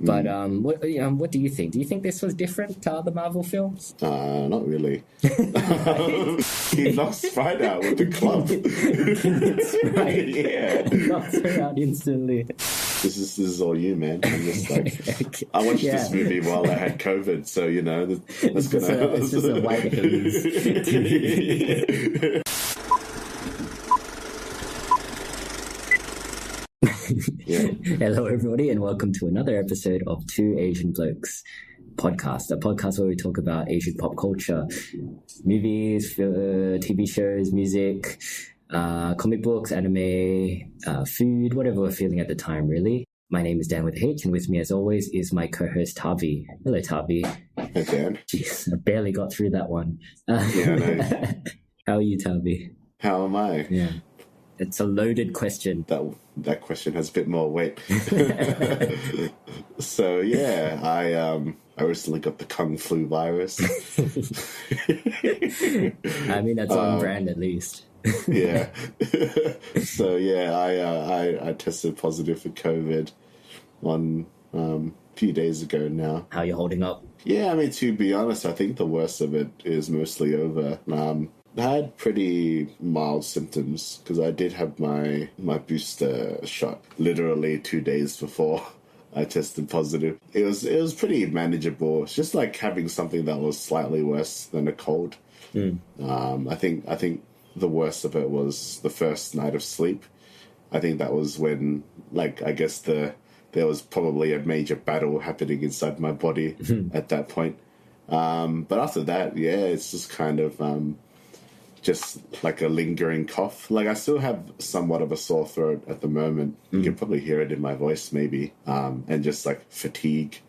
But what do you think? Do you think this was different to other Marvel films? Not really. He knocked Sprite out with the club. Yeah. Knocked her out instantly. This is all you, man. I'm just like, okay. I watched this movie while I had COVID, so it's just a white haze. Yeah. Hello, everybody, and welcome to another episode of Two Asian Blokes Podcast, a podcast where we talk about Asian pop culture, movies, TV shows, music, comic books, anime, food, whatever we're feeling at the time, really. My name is Dan with H, and with me, as always, is my co-host Tavi. Hello, Tavi. Hey, Dan. Jeez, I barely got through that one. Yeah, I know. How are you, Tavi? How am I? Yeah. It's a loaded question. That question has a bit more weight. So yeah, I recently got the Kung Flu virus. I mean, that's on brand at least. Yeah. So yeah, I tested positive for COVID on a few days ago now. How are you holding up? Yeah, I mean, to be honest, I think the worst of it is mostly over. I had pretty mild symptoms because I did have my booster shot literally 2 days before I tested positive. It was pretty manageable. It's just like having something that was slightly worse than a cold. I think the worst of it was the first night of sleep. I think that was when, like, I guess there was probably a major battle happening inside my body at that point. But after that, yeah, it's just kind of just like a lingering cough. Like, I still have somewhat of a sore throat at the moment. You can probably hear it in my voice, maybe, and just like fatigue.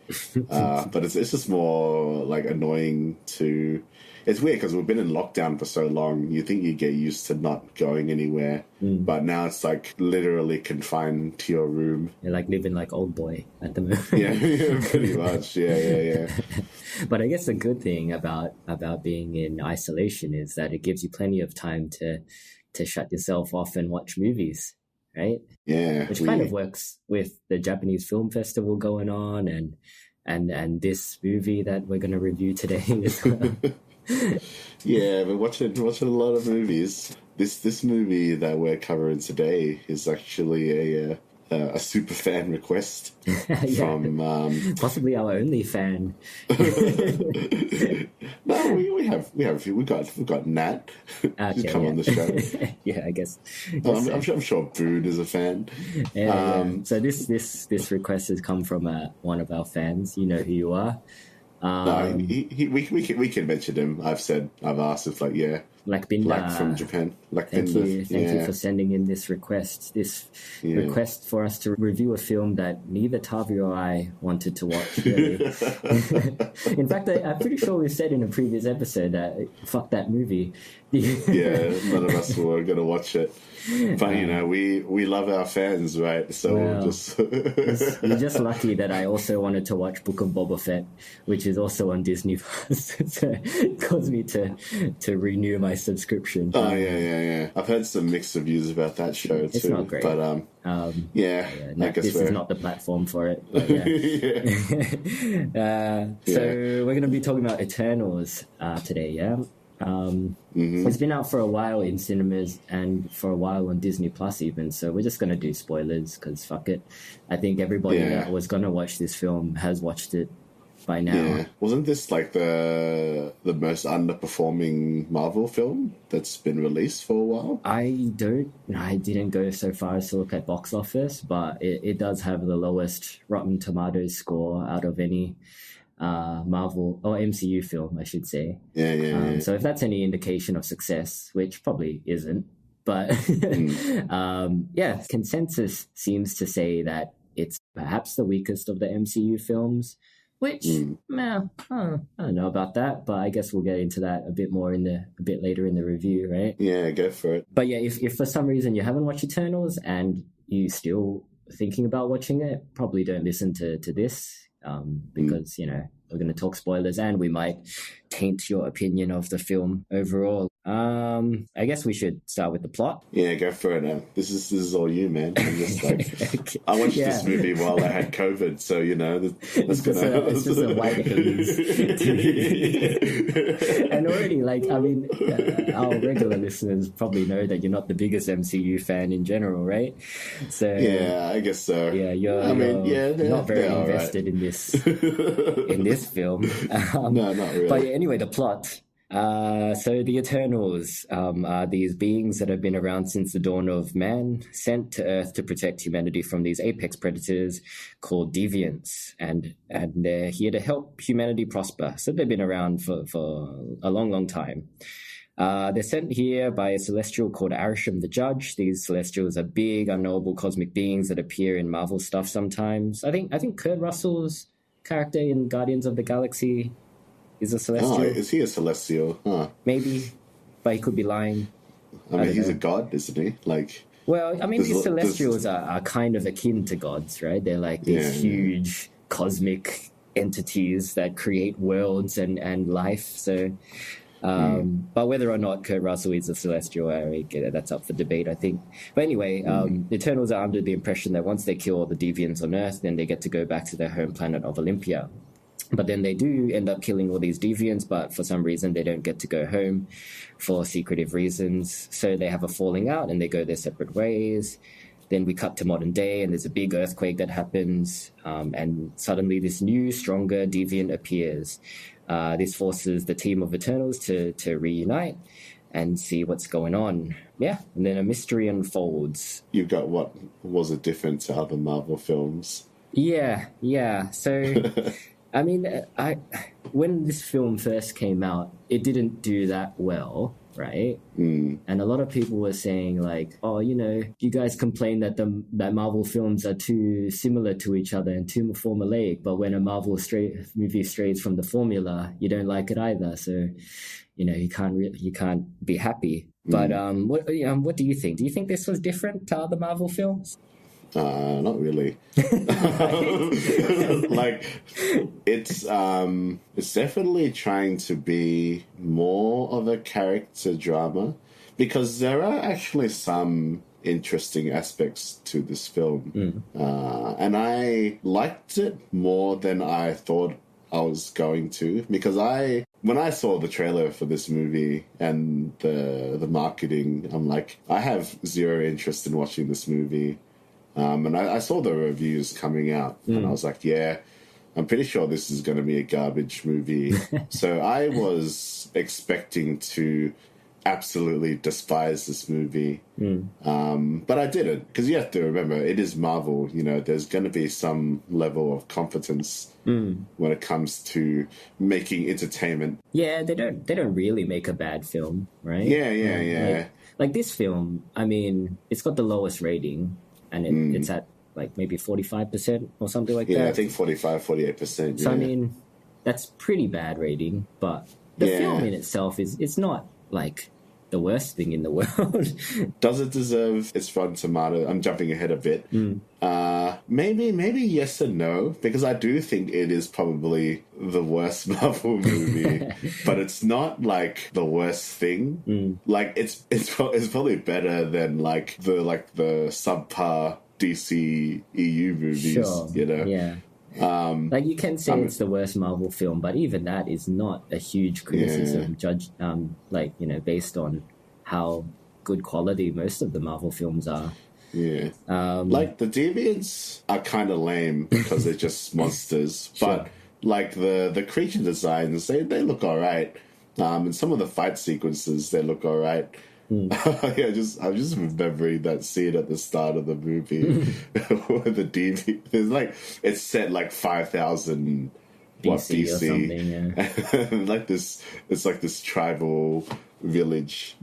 But it's just more like annoying to. It's weird because we've been in lockdown for so long. You think you get used to not going anywhere, but now it's like literally confined to your room. You're like living like old boy at the moment. Yeah, pretty much. Yeah. But I guess the good thing about being in isolation is that it gives you plenty of time to shut yourself off and watch movies, right? Yeah, which kind of works with the Japanese Film Festival going on, and this movie that we're going to review today as well. Yeah, but watching a lot of movies. This movie that we're covering today is actually a super fan request from possibly our only fan. No, we got Nat. She's come on the show. Yeah, I guess. I'm sure Boone is a fan. Yeah. So this request has come from one of our fans. You know who you are. No, we can mention him. I've asked if Black Binda. Black from Japan. Thank you for sending in this request. Request for us to review a film that neither Tavi or I wanted to watch, really. In fact, I'm pretty sure we've said in a previous episode that fuck that movie. Yeah, none of us were going to watch it. But, we love our fans, right? So we'll just... You're just lucky that I also wanted to watch Book of Boba Fett, which is also on Disney+. So it caused me to renew my subscription. Oh, yeah. I've heard some mixed reviews about that show, too. It's not great. But, I guess this is not the platform for it. But So we're going to be talking about Eternals today, yeah? It's been out for a while in cinemas and for a while on Disney Plus even, so we're just going to do spoilers because fuck it. I think everybody that was going to watch this film has watched it by now. Yeah. Wasn't this like the most underperforming Marvel film that's been released for a while? I didn't go so far as to look at box office, but it does have the lowest Rotten Tomatoes score out of any Marvel or MCU film, I should say. Yeah. So if that's any indication of success, which probably isn't, but consensus seems to say that it's perhaps the weakest of the MCU films, which I don't know about that, but I guess we'll get into that a bit later in the review, right? Yeah, go for it. But yeah, if for some reason you haven't watched Eternals and you still thinking about watching it, probably don't listen to this. Because, we're going to talk spoilers and we might taint your opinion of the film overall. I guess we should start with the plot. Yeah, go for it now. This is all you, man. I'm just like, I watched this movie while I had COVID, so it's just a white haze. And already, our regular listeners probably know that you're not the biggest MCU fan in general, right? So yeah, I guess so. Yeah, you're not very invested in this film. No, not really. But anyway, the plot. So the Eternals are these beings that have been around since the dawn of man, sent to Earth to protect humanity from these apex predators called deviants, and they're here to help humanity prosper. So they've been around for a long, long time. They're sent here by a celestial called Arisham the Judge. These celestials are big, unknowable cosmic beings that appear in Marvel stuff sometimes. I think Kurt Russell's character in Guardians of the Galaxy is a celestial. Oh, is he a celestial? Huh. Maybe, but he could be lying. I mean, he's a god, isn't he? These celestials are kind of akin to gods, right? They're like these huge cosmic entities that create worlds and life. So, but whether or not Kurt Russell is a celestial, that's up for debate, I think. But anyway, the Eternals are under the impression that once they kill all the deviants on Earth, then they get to go back to their home planet of Olympia. But then they do end up killing all these deviants, but for some reason they don't get to go home for secretive reasons. So they have a falling out and they go their separate ways. Then we cut to modern day and there's a big earthquake that happens. And suddenly this new, stronger deviant appears. This forces the team of Eternals to reunite and see what's going on. Yeah, and then a mystery unfolds. You got what was a different to other Marvel films. Yeah. So... I mean, when this film first came out, it didn't do that well, right? And a lot of people were saying like, oh, you guys complain that that Marvel films are too similar to each other and too formulaic, but when a Marvel movie strays from the formula, you don't like it either. So, you can't be happy. But what do you think? Do you think this was different to other Marvel films? Not really. It's definitely trying to be more of a character drama because there are actually some interesting aspects to this film. And I liked it more than I thought I was going to because when I saw the trailer for this movie and the marketing, I'm like, I have zero interest in watching this movie. And I saw the reviews coming out, and I was like, yeah, I'm pretty sure this is going to be a garbage movie. So I was expecting to absolutely despise this movie. But I didn't, because you have to remember, it is Marvel. There's going to be some level of competence when it comes to making entertainment. Yeah, they don't really make a bad film, right? Yeah. Like this film, I mean, it's got the lowest rating. And it's at maybe 45% or something like that. Yeah, I think 45-48%. So, I mean, that's pretty bad rating. But the film in itself it's not like the worst thing in the world. Does it deserve its Rotten Tomato? I'm jumping ahead a bit. Maybe yes and no, because I do think it is probably the worst Marvel movie, but it's not like the worst thing. Like it's probably better than the subpar DC EU movies. Sure. Yeah. You can say it's the worst Marvel film, but even that is not a huge criticism based on how good quality most of the Marvel films are. Yeah. The deviants are kind of lame because they're just monsters, but the creature designs, they look all right. And some of the fight sequences, they look all right. I'm just remembering that scene at the start of the movie where the deviant, it's set 5,000 BC or something, it's this tribal village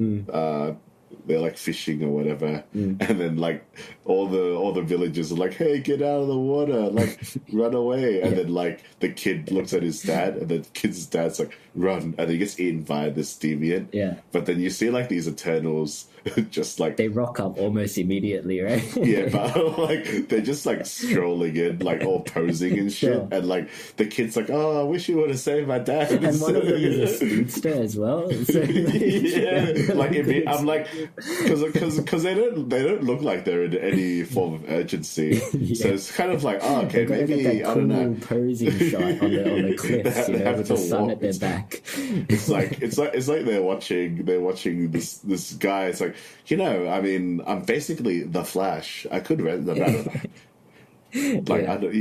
they're like fishing or whatever, and then like all the villagers are like, "Hey, get out of the water! Like, run away!" And then like the kid looks at his dad, and the kid's dad's like, "Run!" And he gets eaten by this deviant. Yeah. But then you see like these Eternals just like they rock up almost immediately, right? yeah, but like they're just like strolling in, like all posing and shit, Sure. and like the kid's like, "Oh, I wish you would have saved my dad." And one of them is a speedster as well. So, Yeah, like I'm like, because they don't look like they're in any form of urgency. Yeah. So it's kind of like, oh, okay, They've got maybe that I don't know. posing shot on the cliffs, They have with to the sun walk. at their back. It's like they're watching this guy. It's like, I mean, I'm basically the Flash. I could rent them. I don't know. Like, Yeah. I don't,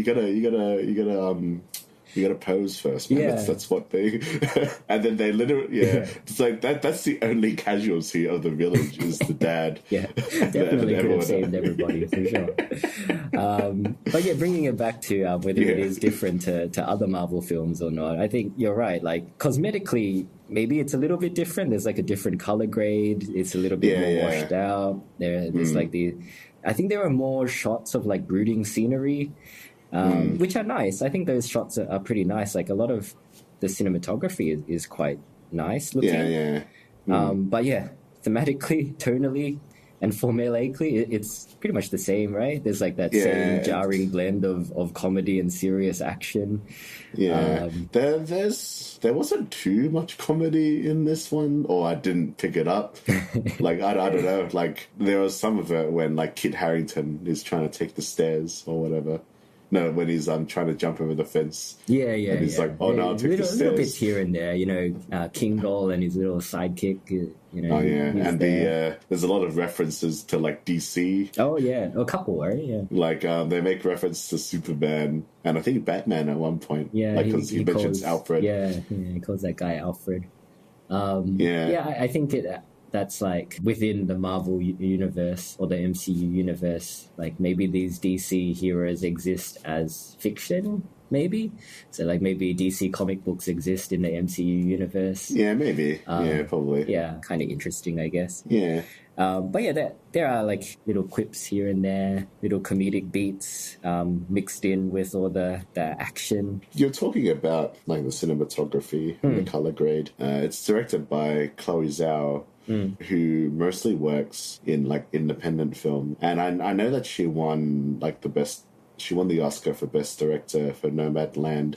you gotta pose first, man. Yeah. That's what they, and then they literally, it's like that's the only casualty of the village is the dad. Yeah, definitely could have saved everybody for sure. But yeah, bringing it back to whether it is different to other Marvel films or not, I think you're right. Like cosmetically, maybe it's a little bit different. There's like a different color grade. It's a little bit more washed out. There's like I think there are more shots of like brooding scenery. Which are nice. I think those shots are pretty nice. Like a lot of the cinematography is quite nice looking. Yeah. But yeah, thematically, tonally, and formulaically, it's pretty much the same, right? There's like that same jarring blend of comedy and serious action. Yeah, there wasn't too much comedy in this one, or I didn't pick it up. Like I don't know. Like there was some of it when like Kit Harington is trying to take the stairs or whatever. No, when he's trying to jump over the fence. Yeah. And he's like, "Oh no, I'll take the stairs." Little bits here and there, King Doll and his little sidekick. Oh yeah, and there's a lot of references to like DC. Oh yeah, a couple, right? Yeah. Like they make reference to Superman and I think Batman at one point. Yeah, like because he mentions Alfred. Yeah, he calls that guy Alfred. Yeah, I think that's like within the Marvel universe or the MCU universe. Like maybe these DC heroes exist as fiction. Maybe so. Like maybe DC comic books exist in the MCU universe. Yeah, maybe. Yeah, probably. Yeah, kind of interesting, I guess. Yeah. But yeah, there are like little quips here and there, little comedic beats mixed in with all the action. You're talking about like the cinematography and the color grade. It's directed by Chloe Zhao, who mostly works in like independent film, and I know that she won like she won the Oscar for Best Director for Nomadland.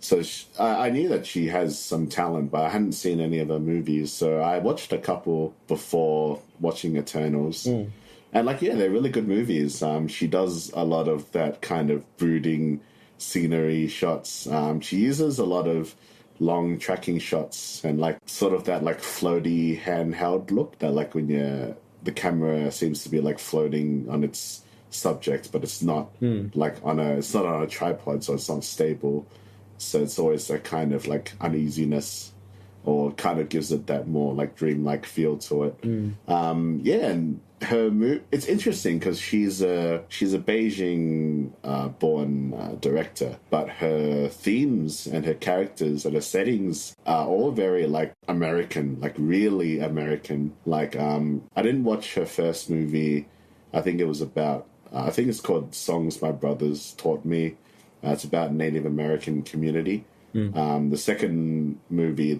So I knew that she has some talent, but I hadn't seen any of her movies. So I watched a couple before watching Eternals. And like, yeah, they're really good movies. She does a lot of that kind of brooding scenery shots. She uses a lot of long tracking shots and like sort of that like floaty handheld look that like when the camera seems to be like floating on its subject, but it's not like it's not on a tripod, so it's not stable. So it's always that kind of like uneasiness, or kind of gives it that more like dreamlike feel to it. And her it's interesting because she's a Beijing born director, but her themes and her characters and her settings are all very like American, like really American. Like I didn't watch her first movie. I think it was about I think it's called Songs My Brothers Taught Me. It's about Native American community. The second movie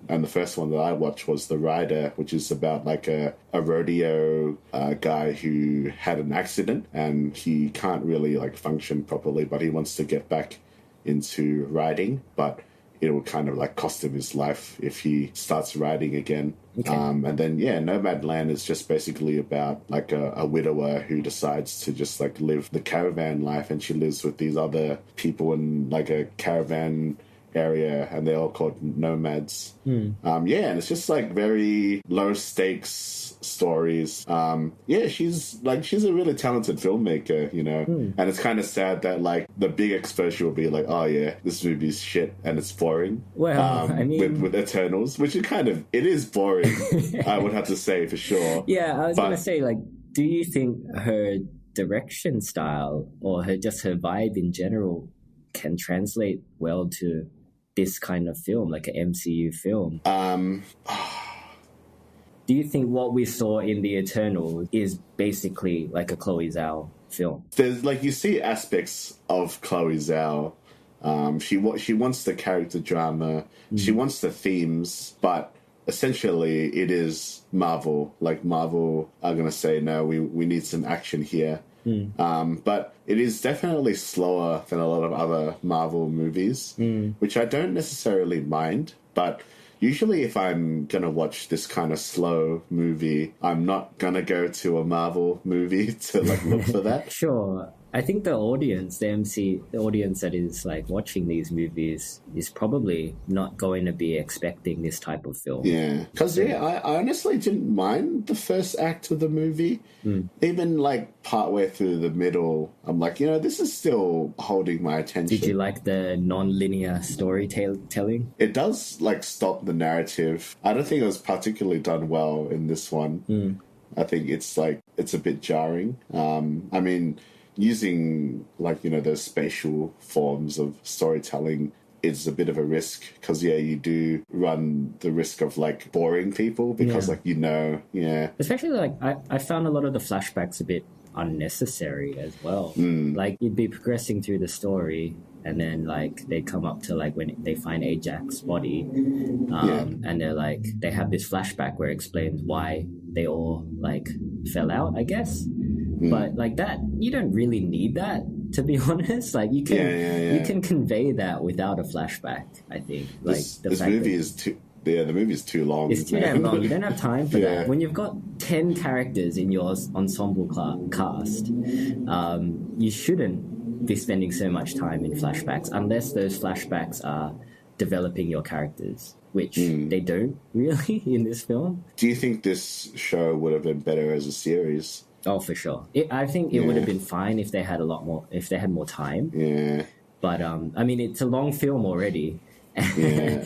and the first one that I watched was The Rider, which is about like a rodeo guy who had an accident and he can't really like function properly, but he wants to get back into riding, but it will kind of like cost him his life if he starts riding again. Okay. And then, Nomadland is just basically about like a widower who decides to just like live the caravan life, and she lives with these other people in like a caravan area, and they're all called nomads. And it's just like very low stakes stories. She's a really talented filmmaker, and it's kind of sad that like the big exposure will be like, oh yeah, this movie's shit and it's boring. Well, I mean, with Eternals, which it is boring. I would have to say for sure. Yeah, I was gonna say, like, do you think her direction style or her vibe in general can translate well to this kind of film, like an MCU film? do you think what we saw in The Eternals is basically like a Chloe Zhao film? There's like you see aspects of Chloe Zhao. She wants the character drama, she wants the themes, but essentially it is Marvel. Like Marvel are going to say, no, we need some action here. But it is definitely slower than a lot of other Marvel movies, which I don't necessarily mind. But usually if I'm going to watch this kind of slow movie, I'm not going to go to a Marvel movie to like look for that. Sure. I think the audience, the audience that is like watching these movies is probably not going to be expecting this type of film. Yeah. Because, I honestly didn't mind the first act of the movie. Even like partway through the middle, I'm like, this is still holding my attention. Did you like the non-linear storytelling? It does like stop the narrative. I don't think it was particularly done well in this one. I think it's a bit jarring. I mean, using like those spatial forms of storytelling is a bit of a risk because you do run the risk of like boring people because especially like I found a lot of the flashbacks a bit unnecessary as well. Like you'd be progressing through the story and then like they come up to like when they find Ajax's body and they're like they have this flashback where it explains why they all like fell out, I guess. But like that, you don't really need that, to be honest. Like you can you can convey that without a flashback. I think like the movie is too. Yeah, the movie is too long. It's too damn long. You don't have time for that. When you've got 10 characters in your ensemble cast, you shouldn't be spending so much time in flashbacks unless those flashbacks are developing your characters, which they don't really in this film. Do you think this show would have been better as a series? Oh, for sure. I think it would have been fine if they had if they had more time. Yeah. But, I mean, it's a long film already. Yeah.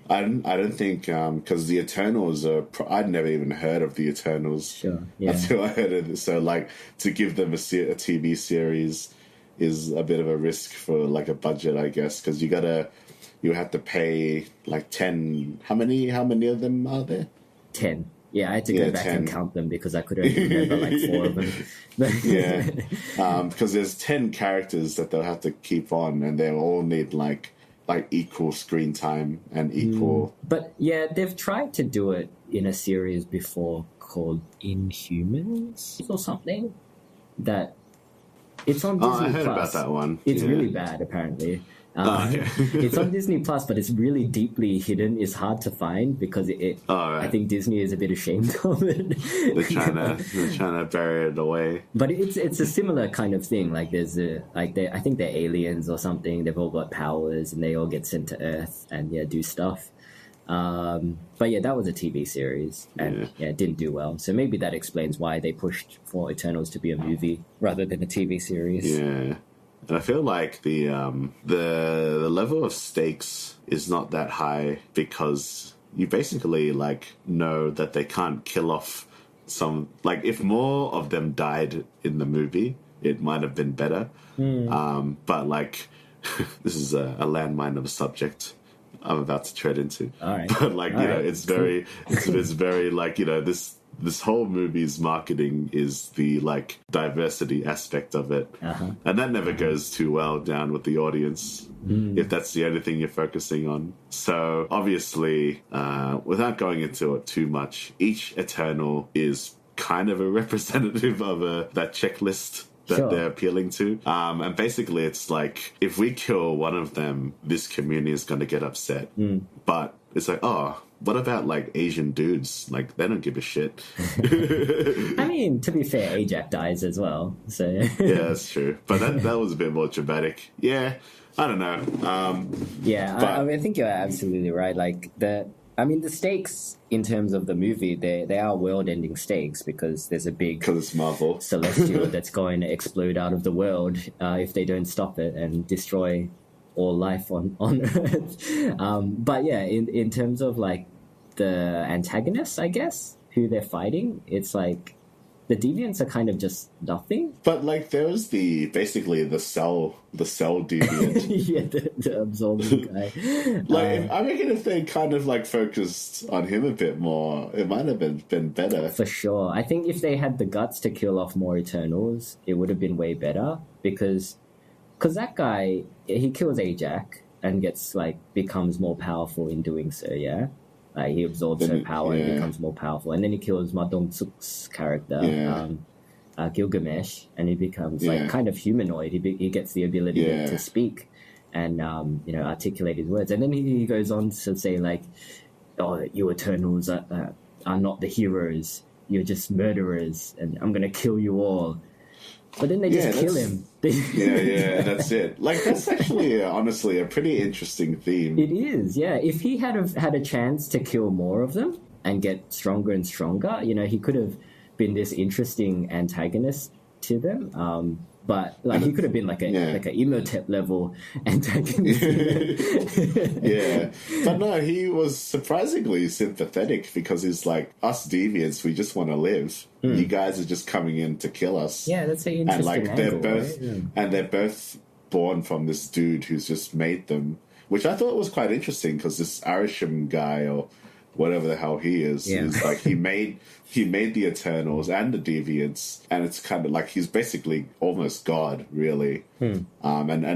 I don't think, because The Eternals I'd never even heard of The Eternals. Sure, yeah. Until I heard of it. So, like, to give them a TV series is a bit of a risk for, like, a budget, I guess, because you have to pay, like, 10, how many of them are there? 10. Yeah, I had to go back 10. And count them because I could only remember like 4 of them. Because there's 10 characters that they'll have to keep on, and they'll all need like equal screen time and equal. But yeah, they've tried to do it in a series before called Inhumans or something. That it's on Disney Plus. I heard about that one. It's really bad, apparently. It's on Disney Plus, but it's really deeply hidden. It's hard to find because I think Disney is a bit ashamed of it. They're trying to bury it away. But it's a similar kind of thing. Like I think they're aliens or something. They've all got powers and they all get sent to Earth and do stuff. But yeah, that was a TV series and it didn't do well. So maybe that explains why they pushed for Eternals to be a movie rather than a TV series. Yeah. And I feel like the level of stakes is not that high because you basically like know that they can't kill off some. Like if more of them died in the movie, it might have been better. But like this is a landmine of a subject I'm about to tread into. All right. But like it's very it's very like this whole movie's marketing is the like diversity aspect of it, and that never goes too well down with the audience if that's the only thing you're focusing on. So obviously, without going into it too much, each Eternal is kind of a representative of that checklist that they're appealing to. And basically it's like, if we kill one of them, this community is going to get upset. But it's like, what about like Asian dudes? Like they don't give a shit. I mean, to be fair, Ajax dies as well. So yeah, that's true. But that was a bit more dramatic. Yeah, I don't know. I think you're absolutely right. Like the stakes in terms of the movie, they are world-ending stakes because there's a big because it's Marvel celestial that's going to explode out of the world if they don't stop it and destroy all life on Earth. But yeah, in terms of like the antagonists, I guess, who they're fighting, it's like the deviants are kind of just nothing. But like there was basically the cell deviant. Yeah, the absorbing guy. Like I reckon if they kind of like focused on him a bit more, it might have been better. For sure. I think if they had the guts to kill off more Eternals, it would have been way better because that guy, he kills Ajak and becomes more powerful in doing so, yeah? Like he absorbs her power and becomes more powerful. And then he kills Ma Dong-suk's character, Gilgamesh, and he becomes kind of humanoid. He gets the ability to speak and, articulate his words. And then he goes on to say like, oh, you Eternals are not the heroes. You're just murderers and I'm going to kill you all. But then they just kill him. That's it. Like, that's actually, honestly, a pretty interesting theme. It is, yeah. If he had a chance to kill more of them and get stronger and stronger, he could have been this interesting antagonist to them. But he could have been like a Imhotep level antagonist. Yeah, but no, he was surprisingly sympathetic because he's like, us deviants, we just want to live. You guys are just coming in to kill us. Yeah, that's an interesting angle, they're both born from this dude who's just made them, which I thought was quite interesting because this Arisham guy or whatever the hell he is like he made the Eternals and the Deviants, and it's kind of like he's basically almost God, really. And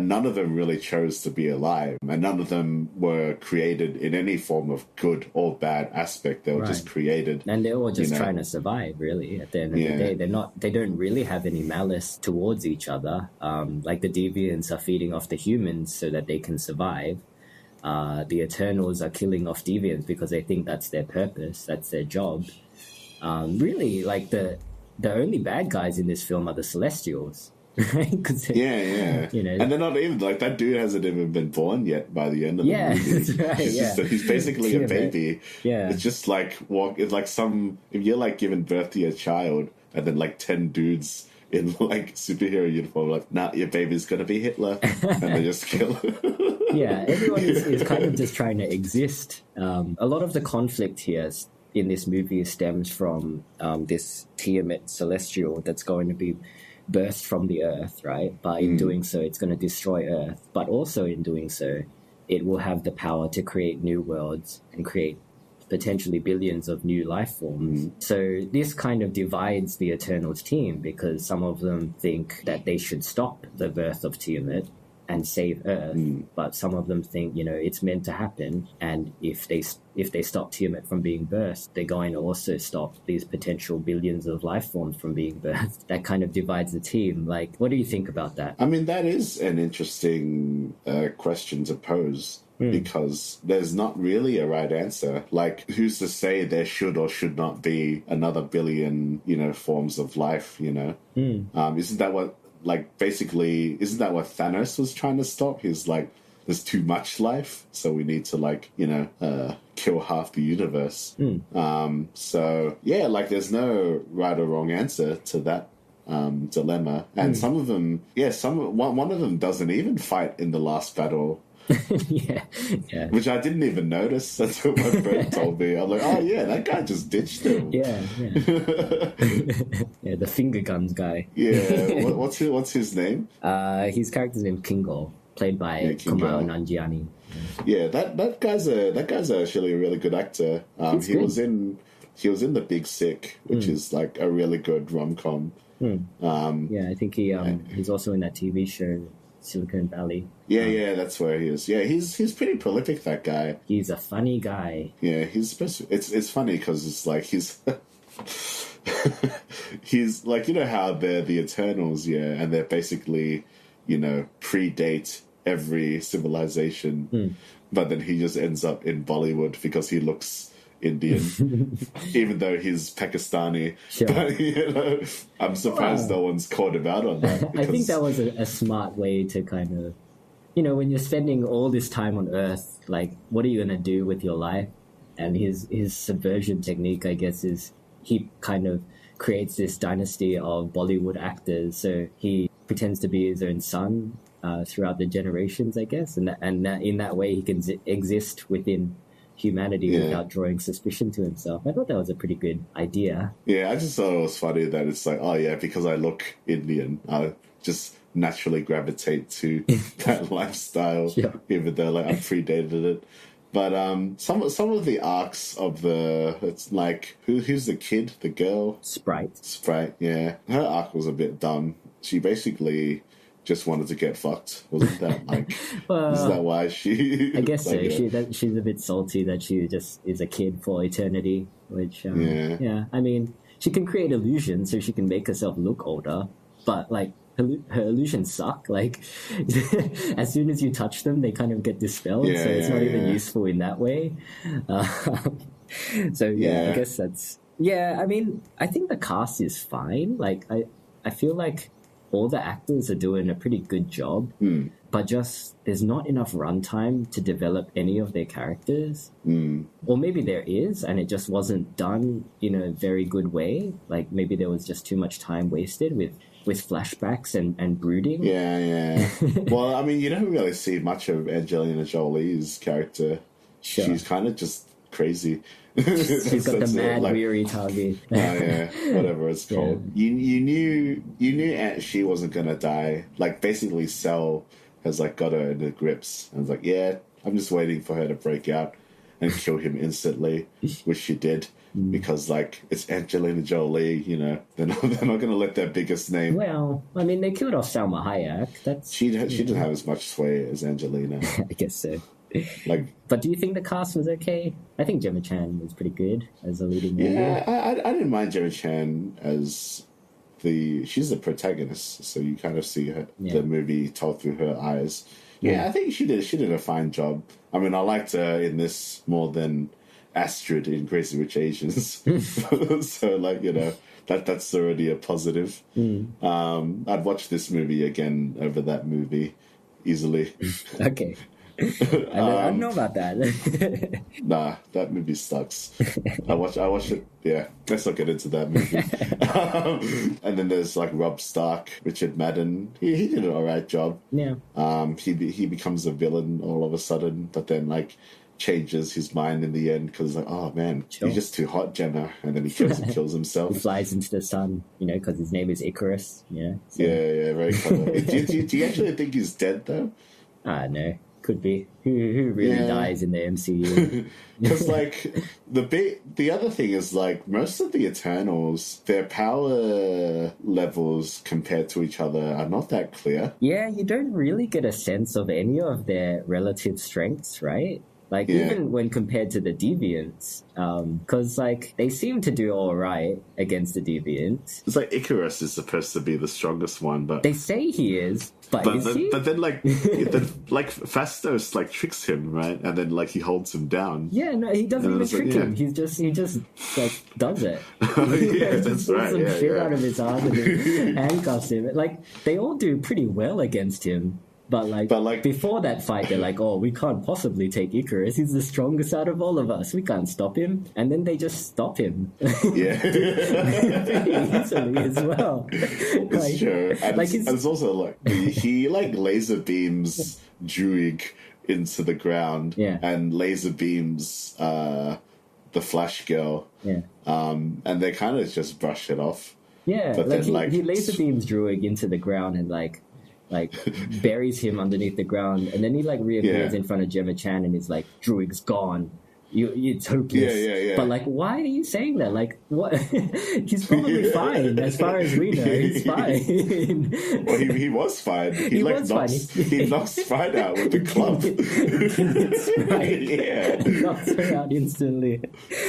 none of them really chose to be alive, and none of them were created in any form of good or bad aspect. They were just created, and they're all just trying to survive. Really, at the end of the day, they don't really have any malice towards each other. Like the Deviants are feeding off the humans so that they can survive. The Eternals are killing off deviants because they think that's their purpose, that's their job. Really, like the only bad guys in this film are the Celestials, right? And they're not even like that dude hasn't even been born yet by the end of the movie. That's right. He's basically a baby. Yeah, it's just like it's like if you're like giving birth to your child and then like 10 dudes in like superhero uniform, like, nah, your baby's gonna be Hitler, and they just kill her. Yeah, everyone is kind of just trying to exist. A lot of the conflict here in this movie stems from this Tiamat celestial that's going to be birthed from the Earth, right? But in doing so, it's going to destroy Earth. But also in doing so, it will have the power to create new worlds and create potentially billions of new life forms. So this kind of divides the Eternals team because some of them think that they should stop the birth of Tiamat and save Earth, but some of them think, it's meant to happen, and if they stop Tiamat from being birthed, they're going to also stop these potential billions of life forms from being birthed. That kind of divides the team. Like, what do you think about that? I mean, that is an interesting question to pose. Because there's not really a right answer. Like, who's to say there should or should not be another billion, forms of life, Isn't that what, isn't that what Thanos was trying to stop? He's like, there's too much life, so we need to, kill half the universe. So, yeah, like, there's no right or wrong answer to that dilemma. And some of them, one of them doesn't even fight in the last battle. yeah. Which I didn't even notice until my friend told me. I'm like, oh yeah, that guy just ditched him. Yeah. Yeah, the finger guns guy. Yeah, what's his name? His character's name Kingo, played by Kumail Nanjiani. Yeah, that guy's actually a really good actor. He was in The Big Sick, which is like a really good rom-com. I think he's also in that TV show Silicon Valley. Yeah, that's where he is. Yeah, he's pretty prolific, that guy. He's a funny guy. Yeah, it's funny because it's like he's he's like, how they're the Eternals, and they're basically, predate every civilization, but then he just ends up in Bollywood because he looks Indian, even though he's Pakistani. Sure. But, I'm surprised no one's called him out on that. I think that was a smart way to kind of, when you're spending all this time on Earth, like, what are you going to do with your life? And his subversion technique, I guess, is he kind of creates this dynasty of Bollywood actors. So he pretends to be his own son throughout the generations, I guess. And in that way, he can exist within humanity without drawing suspicion to himself. I thought that was a pretty good idea. Yeah, I just thought it was funny that it's like, oh yeah, because I look Indian, I just naturally gravitate to that lifestyle, even though like I predated it. But some of the arcs of it's like who's the kid, the girl? Sprite, yeah. Her arc was a bit dumb. She basically just wanted to get fucked. Wasn't that like? Well, is that why she? I guess like, so. She's a bit salty that she just is a kid for eternity. Which yeah. I mean, she can create illusions, so she can make herself look older. But like her illusions suck. Like as soon as you touch them, they kind of get dispelled. So it's not even useful in that way. So I guess that's I mean, I think the cast is fine. Like I feel like all the actors are doing a pretty good job, but just there's not enough runtime to develop any of their characters. Or maybe there is, and it just wasn't done in a very good way. Like maybe there was just too much time wasted with flashbacks and brooding. Yeah. Well, I mean, you don't really see much of Angelina Jolie's character. Sure. She's kind of just crazy. She's got the mad weary target. Whatever it's called. You knew she wasn't gonna die. Like basically, Cell has like got her in the grips, and it's like, I'm just waiting for her to break out and kill him instantly, which she did. Because like it's Angelina Jolie, you know, they're not gonna let their biggest name. Well, I mean, they killed off Salma Hayek. She didn't have as much sway as Angelina. I guess so. But do you think the cast was okay? I think Gemma Chan was pretty good as a leading lady. Yeah, I didn't mind Gemma Chan as she's the protagonist, so you kind of see the movie told through her eyes. Yeah, I think she did a fine job. I mean, I liked her in this more than Astrid in Crazy Rich Asians. So like, you know, that's already a positive. I'd watch this movie again over that movie easily. Okay. I don't know about that. Nah, that movie sucks. I watched it. Yeah, let's not get into that movie. And then there's like Rob Stark, Richard Madden. He did an alright job. Yeah. He becomes a villain all of a sudden, but then like changes his mind in the end because like, oh man, you're just too hot, Jenna, and then he kills himself. He flies into the sun, you know, because his name is Icarus. Yeah. So. Yeah, very clever. do you actually think he's dead though? No. Could be. Who really dies in the MCU? Because like the other thing is like most of the Eternals, their power levels compared to each other are not that clear. Yeah, you don't really get a sense of any of their relative strengths, right? Like, even when compared to the Deviants, because, like, they seem to do all right against the Deviants. It's like Icarus is supposed to be the strongest one, but... They say he is, but is he? But then, like, Phastos, like, tricks him, right? And then, like, he holds him down. Yeah, no, he doesn't even trick him. He just, like, does it. That's right. Pulls some shit out of his arm and then handcuffs him. Like, they all do pretty well against him. But before that fight, they're like, oh, we can't possibly take Icarus. He's the strongest out of all of us. We can't stop him. And then they just stop him. Yeah. Pretty easily as well. It's true. And it's also like, he like laser beams Druig into the ground and laser beams the Flash Girl. Yeah. And they kind of just brush it off. Yeah. But then, he laser beams Druig into the ground and like buries him underneath the ground, and then he like reappears in front of Gemma Chan and is like, Druig's gone. It's hopeless. Yeah. But like, why are you saying that? Like, what? He's probably fine as far as we know. He's fine. Well, he was fine. He knocks Sprite out with the club. He knocks her out instantly.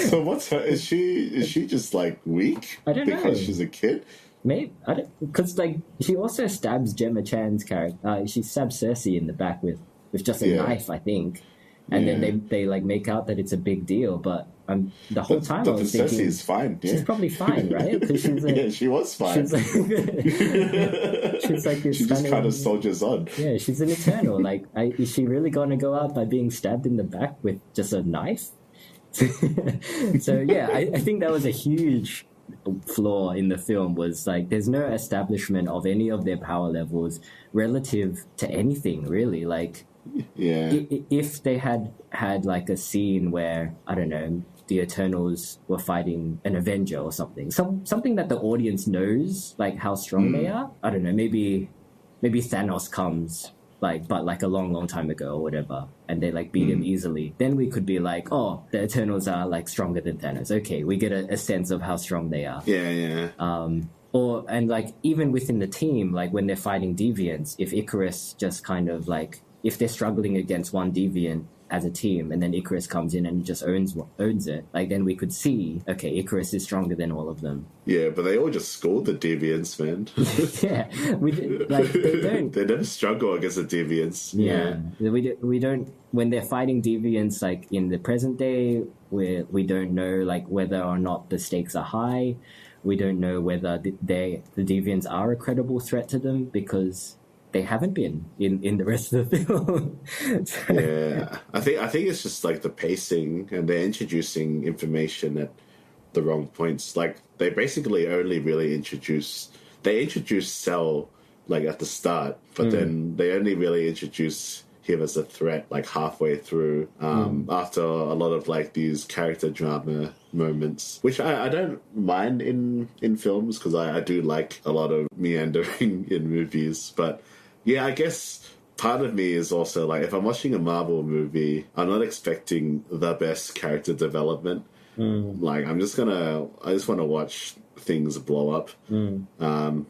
So what's her? Is she just like weak? I don't know. Because she's a kid. Maybe I don't, because like she also stabs Gemma Chan's character. She stabs Cersei in the back with just a knife, I think, and then they like make out that it's a big deal. But the whole time I was thinking Cersei's fine. Yeah. She's probably fine, right? Because she's she was fine. She's like this. She just kind of soldiers on. Yeah, she's an Eternal. Like, is she really going to go out by being stabbed in the back with just a knife? So yeah, I think that was a huge flaw in the film, was like there's no establishment of any of their power levels relative to anything, really. Like Yeah. If they had like a scene where, I don't know, the Eternals were fighting an Avenger or something, something that the audience knows, like how strong they are. I don't know, maybe Thanos comes, but like a long time ago or whatever, and they like beat him easily. Then we could be like, oh, the Eternals are like stronger than Thanos. Okay, we get a sense of how strong they are. Yeah. And like even within the team, like when they're fighting deviants, if Icarus just kind of like, if they're struggling against one deviant as a team, and then Icarus comes in and just owns it, like then we could see, okay, Icarus is stronger than all of them. Yeah, but they all just scored the deviants, man. Yeah, they don't. They never struggle against the deviants. Yeah, we don't. When they're fighting deviants, like in the present day, we don't know like whether or not the stakes are high. We don't know whether the deviants are a credible threat to them, because they haven't been in the rest of the film. Yeah, I think it's just like the pacing, and they're introducing information at the wrong points. Like they basically only really introduce Cell like at the start, but then they only really introduce him as a threat like halfway through, after a lot of like these character drama moments, which I don't mind in films, because I do like a lot of meandering in movies. But yeah, I guess part of me is also like, if I'm watching a Marvel movie, I'm not expecting the best character development. Like I just want to watch things blow up,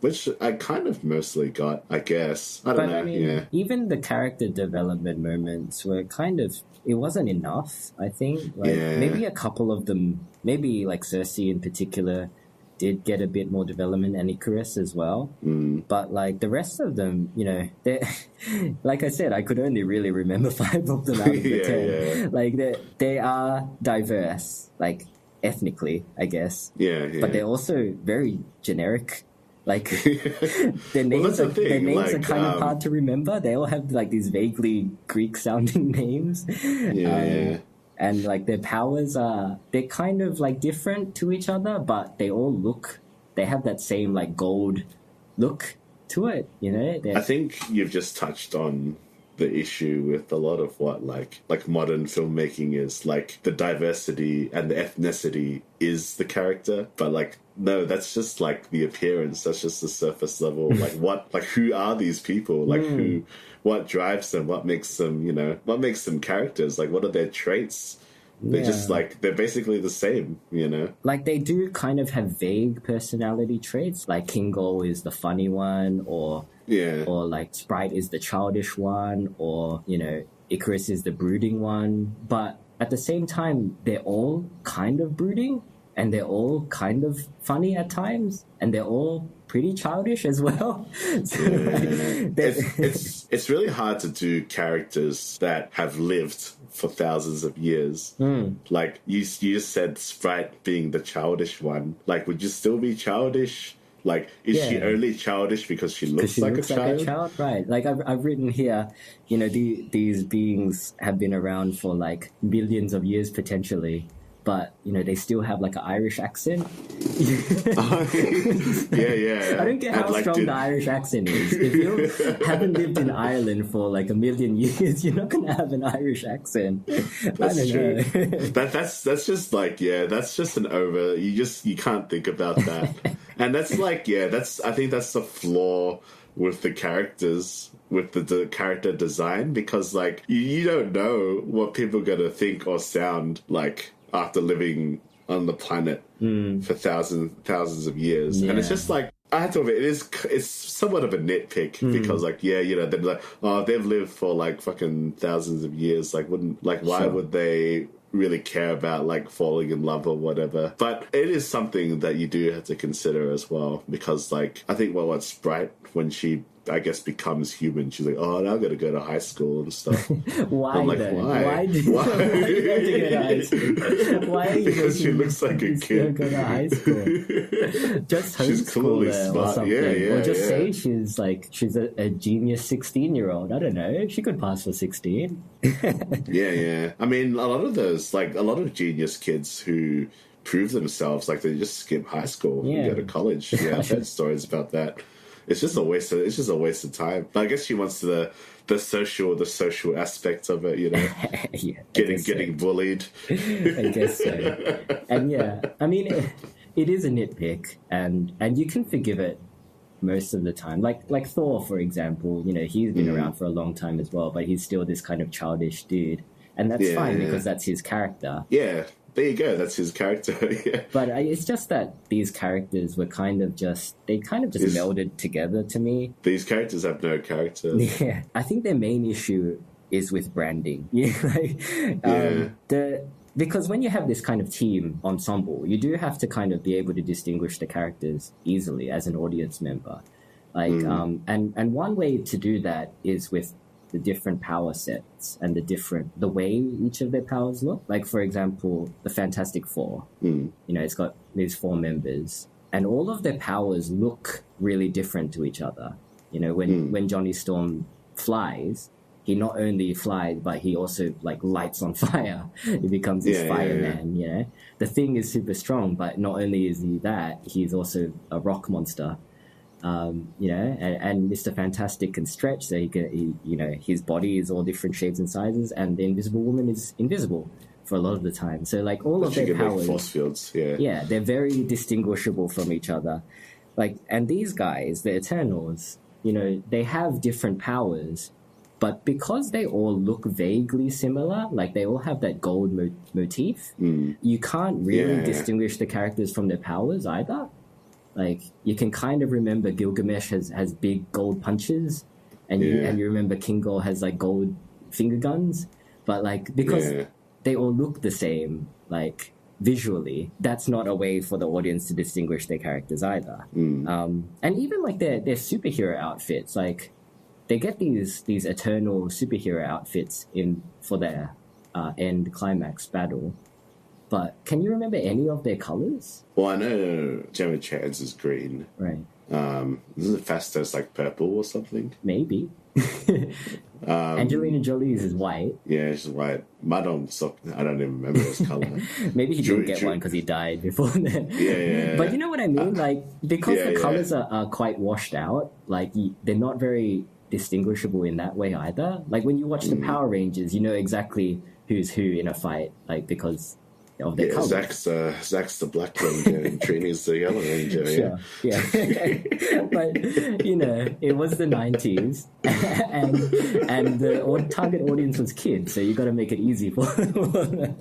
which I kind of mostly got, I guess. I don't know. I mean, even the character development moments were kind of, it wasn't enough, I think. Like maybe a couple of them, maybe like Cersei in particular, did get a bit more development, and Icarus as well. But like the rest of them, you know, they like I said, I could only really remember 5 of them out of the 10. Yeah. Like they are diverse, like ethnically, I guess. But they're also very generic. Like their names, are kind of hard to remember. They all have like these vaguely Greek-sounding names. And like their powers they're kind of like different to each other, but they have that same like gold look to it, you know? I think you've just touched on the issue with a lot of what like modern filmmaking is. Like the diversity and the ethnicity is the character, but like no, that's just like the appearance. That's just the surface level. Who are these people? Like what drives them? What makes them, you know, what makes them characters? Like what are their traits? They're just like, they're basically the same, you know? Like they do kind of have vague personality traits. Like Kingo is the funny one, or like Sprite is the childish one, or, you know, Icarus is the brooding one. But at the same time, they're all kind of brooding, and they're all kind of funny at times, and they're all pretty childish as well. So, it's really hard to do characters that have lived for thousands of years. Like you just said, Sprite being the childish one. Like, would you still be childish? Like, is she only childish because she looks like a child? Right. Like I've written here, you know, these beings have been around for like millions of years potentially, but, you know, they still have like an Irish accent. Yeah. I don't get how strong the Irish accent is. If you haven't lived in Ireland for like a million years, you're not going to have an Irish accent. That's true. That's just like, that's just an over. You can't think about that. And that's like, I think that's the flaw with the characters, with the character design, because like you don't know what people are going to think or sound like after living on the planet for thousands of years. And it's just like, I have to admit, it's somewhat of a nitpick, because like, you know, they're like, oh, they've lived for like fucking thousands of years. Like, why would they really care about like falling in love or whatever? But it is something that you do have to consider as well, because like, I think what Sprite, when she, I guess, becomes human, she's like, oh, now I've got to go to high school and stuff. Why? I'm like, then? Why do you have to go to high school? Why are you because she looks like a kid. Go to high school. Just homeschool her or something. Or just say she's a genius 16-year-old. I don't know. She could pass for 16. Yeah. I mean, a lot of genius kids who prove themselves, like they just skip high school and go to college. Yeah, I've heard stories about that. It's just a waste of time. But I guess she wants the social aspect of it, you know. Yeah, getting bullied. I guess so. And yeah, I mean, it is a nitpick, and you can forgive it most of the time. Like Thor, for example, you know, he's been around for a long time as well, but he's still this kind of childish dude, and that's fine because that's his character. Yeah, there you go. That's his character. Yeah. But it's just that these characters were kind of just melded together to me. These characters have no character. Yeah, I think their main issue is with branding. Because when you have this kind of team ensemble, you do have to kind of be able to distinguish the characters easily as an audience member. And one way to do that is with the different power sets and the way each of their powers look. Like, for example, the Fantastic Four. You know, it's got these 4 members, and all of their powers look really different to each other. You know, when Johnny Storm flies, he not only flies, but he also like lights on fire. He becomes this fireman. You know, the Thing is super strong, but not only is he that, he's also a rock monster. You know, and Mr. Fantastic can stretch, so you know, his body is all different shapes and sizes, and the Invisible Woman is invisible for a lot of the time. So like all of their powers, force fields, they're very distinguishable from each other. Like, and these guys, the Eternals, you know, they have different powers, but because they all look vaguely similar, like they all have that gold motif, you can't really distinguish the characters from their powers either. Like, you can kind of remember Gilgamesh has big gold punches, and you remember Kingo has like gold finger guns, but like because they all look the same, like visually, that's not a way for the audience to distinguish their characters either. And even like their superhero outfits, like they get these eternal superhero outfits for their end climax battle. But can you remember any of their colors? Well, I know Gemma Chan's is green. Right. Isn't Fastos like purple or something? Maybe. Angelina Jolie's is white. Yeah, she's white. I don't even remember his color. Maybe he didn't get one because he died before then. Yeah. But you know what I mean? Like, because the colors are quite washed out, like they're not very distinguishable in that way either. Like when you watch the Power Rangers, you know exactly who's who in a fight, like because of their colors. Zach's the Black Ranger and Trini's the Yellow Ranger. Yeah. But you know, it was the 90s, and the target audience was kids, so you got to make it easy for them.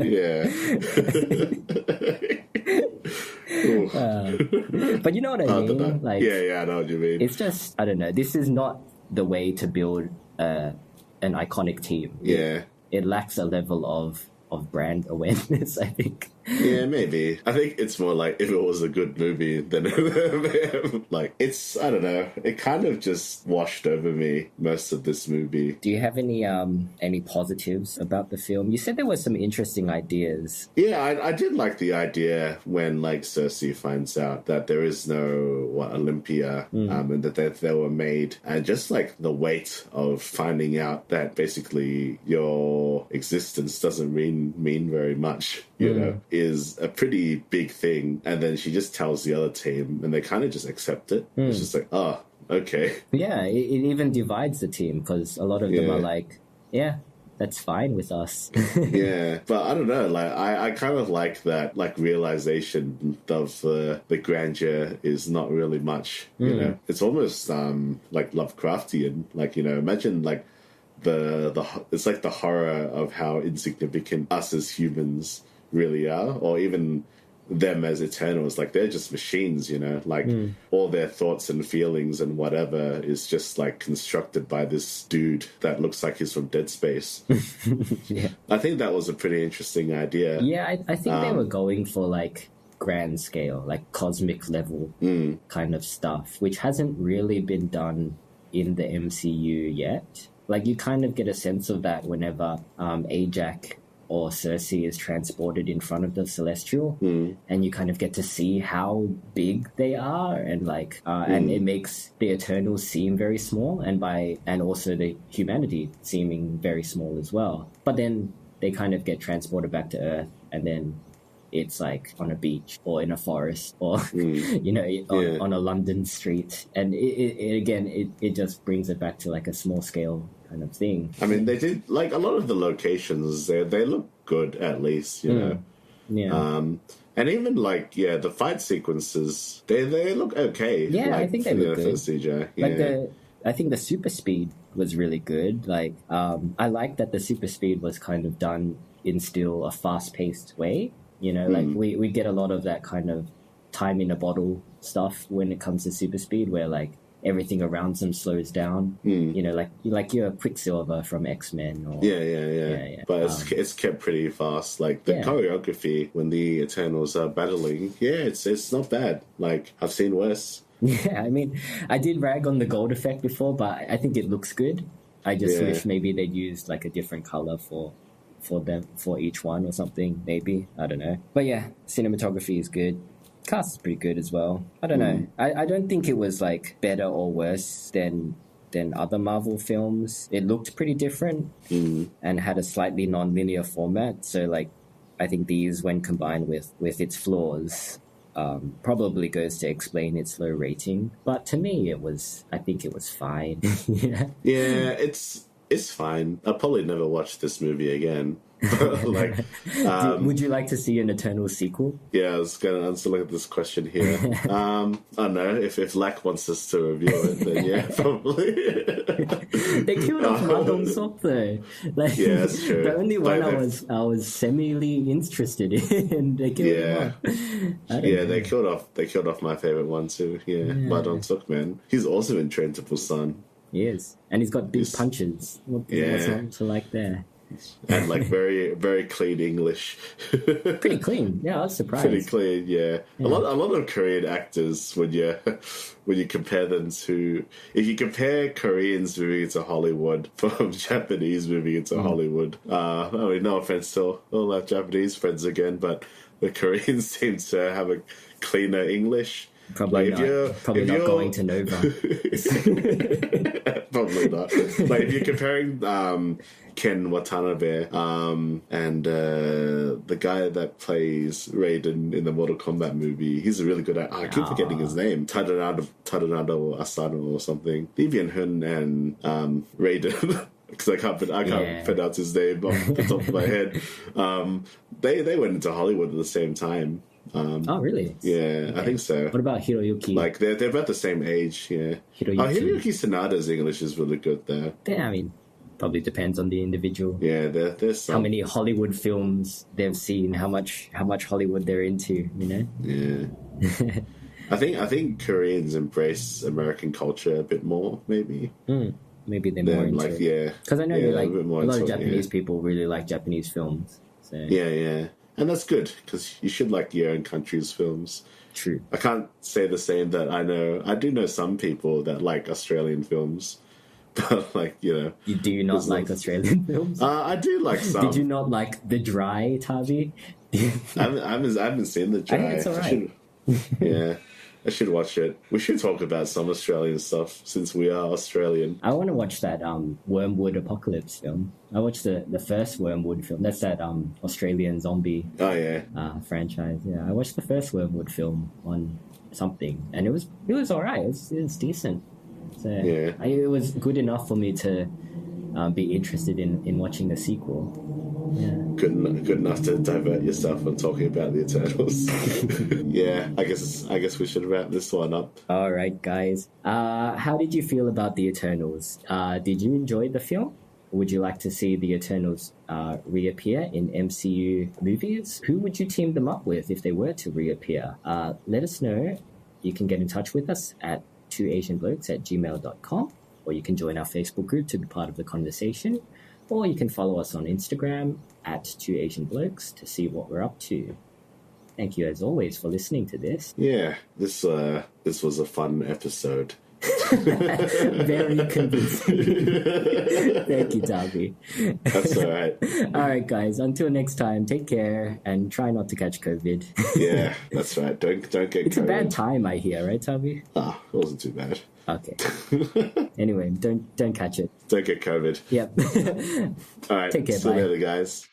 But you know what I mean? Like, I know what you mean. It's just, I don't know. This is not the way to build an iconic team. It lacks a level of brand awareness, I think. Yeah, maybe. I think it's more like if it was a good movie, then like it's, I don't know, it kind of just washed over me, most of this movie. Do you have any positives about the film? You said there were some interesting ideas. Yeah, I did like the idea when like Cersei finds out that there is no Olympia, and that they were made, and just like the weight of finding out that basically your existence doesn't mean very much, you know, is a pretty big thing. And then she just tells the other team, and they kind of just accept it. It's just like, oh, okay. Yeah, it even divides the team, because a lot of them are like, yeah, that's fine with us. Yeah, but I don't know, like I kind of like that, like realization of the grandeur is not really much, you know. It's almost like Lovecraftian, like, you know, imagine like it's like the horror of how insignificant us as humans really are, or even them as Eternals. Like, they're just machines, you know, like all their thoughts and feelings and whatever is just like constructed by this dude that looks like he's from Dead Space. I think that was a pretty interesting idea. Yeah, I think they were going for like grand scale, like cosmic level kind of stuff, which hasn't really been done in the MCU yet. Like, you kind of get a sense of that whenever Ajak or Cersei is transported in front of the Celestial, and you kind of get to see how big they are, and like, and it makes the Eternals seem very small, and also the humanity seeming very small as well. But then they kind of get transported back to Earth, and then it's like on a beach or in a forest or you know, on a London street, and it just brings it back to like a small scale kind of thing. I mean, they did like a lot of the locations. They look good, at least, you know. Yeah. And even like the fight sequences, they look okay. Yeah, like, I think they look good. For CGI. Like I think the super speed was really good. Like I like that the super speed was kind of done in still a fast paced way. You know, like we get a lot of that kind of time in a bottle stuff when it comes to super speed, where like everything around them slows down. You know, like your Quicksilver from X-Men. Or, yeah. But it's kept pretty fast. Like the choreography when the Eternals are battling, it's not bad. Like I've seen worse. Yeah, I mean, I did rag on the gold effect before, but I think it looks good. I just wish maybe they'd used like a different color for each one or something. Maybe, I don't know. But yeah, cinematography is good. Cast is pretty good as well. I don't know. I don't think it was like better or worse than other Marvel films. It looked pretty different and had a slightly non-linear format. So like, I think these, when combined with its flaws, probably goes to explain its low rating. But to me, I think it was fine. Yeah, it's fine. I'll probably never watch this movie again. Like, would you like to see an Eternal sequel? Yeah, I was going to answer this question here. I don't know if Lack wants us to review it, then yeah, probably. They killed off Ma Dong-seok though. Like, yeah, that's true. The only one I was semi interested in. They killed him off. They killed off my favorite one too. Yeah. Ma Dong-seok, man, he's also in Train to Busan. He is, and he's got big punches. What's not to like there? And like very, very clean English. Pretty clean, yeah. I was surprised. Pretty clean, yeah. A lot of Korean actors, when you compare them to, if you compare Koreans moving into Hollywood from Japanese moving into Hollywood, I mean, no offense to all our Japanese friends again, but the Koreans seem to have a cleaner English. Probably not going to Nova. Probably not. Like if you're comparing Ken Watanabe and the guy that plays Raiden in the Mortal Kombat movie, he's a really good actor. I keep forgetting his name. Tadanado Asano or something. Lee Byung-hun and Raiden. Because I can't pronounce his name off the top of my head. They went into Hollywood at the same time. Oh, really? Yeah, okay. I think so. What about Hiroyuki? Like, they're about the same age, yeah. Hiroyuki Sanada's English is really good, though. Yeah, I mean, probably depends on the individual. Yeah, there's some. How many Hollywood films they've seen, how much Hollywood they're into, you know? Yeah. I think Koreans embrace American culture a bit more, maybe. Maybe they're more into it. Yeah. Because I know a lot of Japanese people really like Japanese films. So. Yeah. And that's good, because you should like your own country's films. True. I can't say the same that I do know some people that like Australian films. But, like, you know. You do not like Australian films? I do like some. Did you not like The Dry, Tavi? I haven't seen The Dry. I think it's alright. Yeah. I should watch it. We should talk about some Australian stuff since we are Australian. I want to watch that Wormwood Apocalypse film. I watched the first Wormwood film. That's that Australian zombie franchise. Yeah, I watched the first Wormwood film on something, and it was alright. It was decent. So it was good enough for me to be interested in watching the sequel. Yeah. Good enough to divert yourself from talking about the Eternals. Yeah, I guess we should wrap this one up. All right, guys. How did you feel about the Eternals? Did you enjoy the film? Would you like to see the Eternals reappear in MCU movies? Who would you team them up with if they were to reappear? Let us know. You can get in touch with us at 2asianblokes@gmail.com, or you can join our Facebook group to be part of the conversation. Or you can follow us on Instagram at 2asianblokes to see what we're up to. Thank you, as always, for listening to this. Yeah, this was a fun episode. Very convincing. Thank you, Darby. That's all right. All right, guys. Until next time, take care and try not to catch COVID. Yeah, that's right. Don't get COVID. It's a bad time, I hear, right, Darby? It wasn't too bad. Okay. Anyway, don't catch it. Don't get COVID. Yep. All right. Take care. See you Bye. later, guys.